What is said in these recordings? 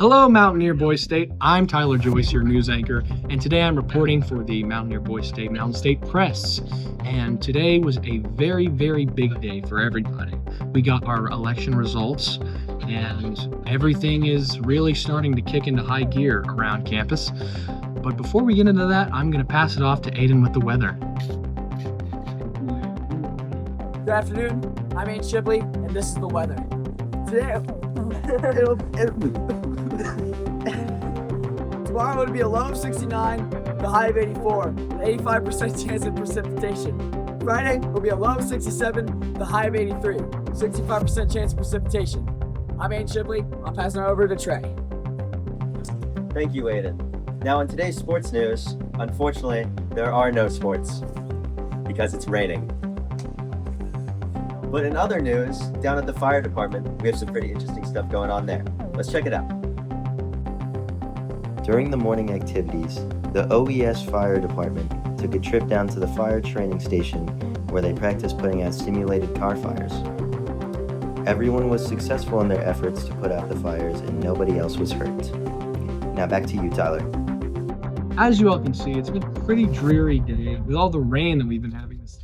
Hello, Mountaineer Boys State. I'm Tyler Joyce, your news anchor, and today I'm reporting for the Mountaineer Boys State Mountain State Press. And today was a very, very big day for everybody. We got our election results, and everything is really starting to kick into high gear around campus. But before we get into that, I'm going to pass it off to Aiden with the weather. Good afternoon, I'm Ian Shipley, and this is the weather. Today, tomorrow it'll be a low of 69, the high of 84, an 85% chance of precipitation. Friday will be a low of 67, the high of 83, 65% chance of precipitation. I'm Ian Shipley, I'll pass it over to Trey. Thank you, Aiden. Now in today's sports news, unfortunately, there are no sports because it's raining. But in other news, down at the fire department, we have some pretty interesting stuff going on there. Let's check it out. During the morning activities, the OES Fire Department took a trip down to the fire training station where they practiced putting out simulated car fires. Everyone was successful in their efforts to put out the fires and nobody else was hurt. Now back to you, Tyler. As you all can see, it's been a pretty dreary day with all the rain that we've been having this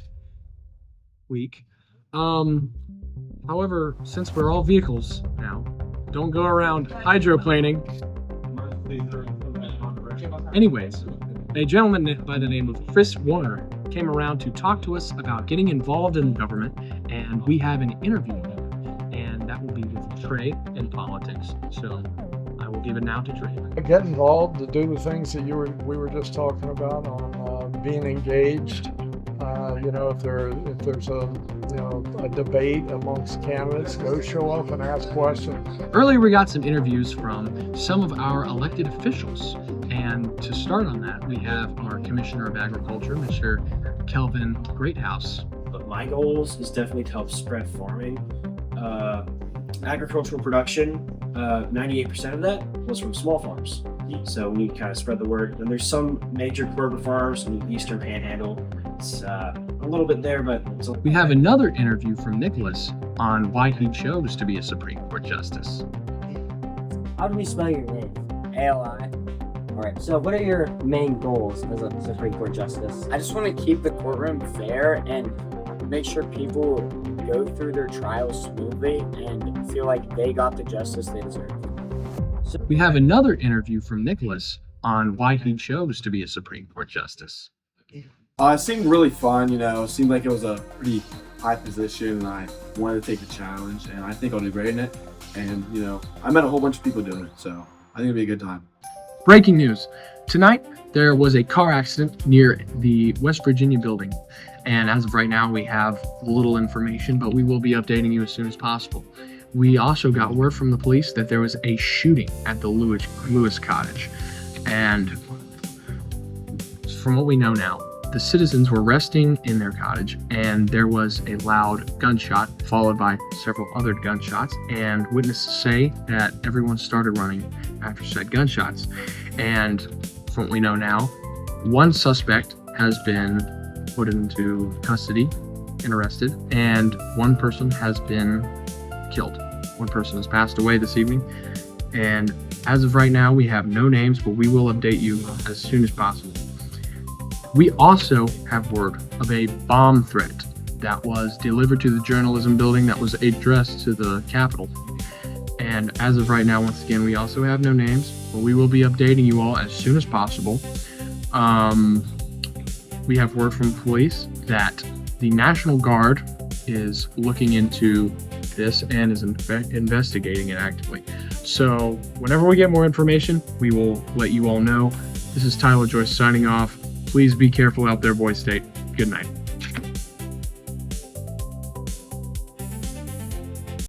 week. However, since we're all vehicles now, don't go around hydroplaning. Anyways, a gentleman by the name of Chris Warner came around to talk to us about getting involved in government, and we have an interview with him, and that will be with Trey in politics. So I will give it now to Trey. Get involved to do the things that we were just talking about on being engaged. If there's a debate amongst candidates, go show up and ask questions. Earlier, we got some interviews from some of our elected officials, and to start on that, we have our Commissioner of Agriculture, Mr. Kelvin Greathouse. But my goals is definitely to help spread farming. Agricultural production, 98% of that was from small farms. So we need to kind of spread the word. And there's some major corporate farms in the Eastern Panhandle. It's a little bit there, but we have another interview from Nicholas on why he chose to be a Supreme Court Justice. How do we spell your name? A-L-I. Alright, so what are your main goals as a Supreme Court Justice? I just want to keep the courtroom fair and make sure people go through their trials smoothly and feel like they got the justice they deserve. We have another interview from Nicholas on why he chose to be a Supreme Court Justice. It seemed really fun, it seemed like it was a pretty high position and I wanted to take the challenge and I think I'll do great in it. And, I met a whole bunch of people doing it, so I think it'll be a good time. Breaking news. Tonight, there was a car accident near the West Virginia building. And as of right now, we have little information, but we will be updating you as soon as possible. We also got word from the police that there was a shooting at the Lewis Cottage. And from what we know now, the citizens were resting in their cottage and there was a loud gunshot followed by several other gunshots, and witnesses say that everyone started running after said gunshots. And from what we know now, one suspect has been put into custody and arrested, and one person has been killed. One person has passed away this evening, and as of right now we have no names, but we will update you as soon as possible. We also have word of a bomb threat that was delivered to the journalism building that was addressed to the Capitol. And as of right now, once again, we also have no names, but we will be updating you all as soon as possible. We have word from police that the National Guard is looking into this and is investigating it actively. So whenever we get more information, we will let you all know. This is Tyler Joyce signing off. Please be careful out there, Boys State. Good night.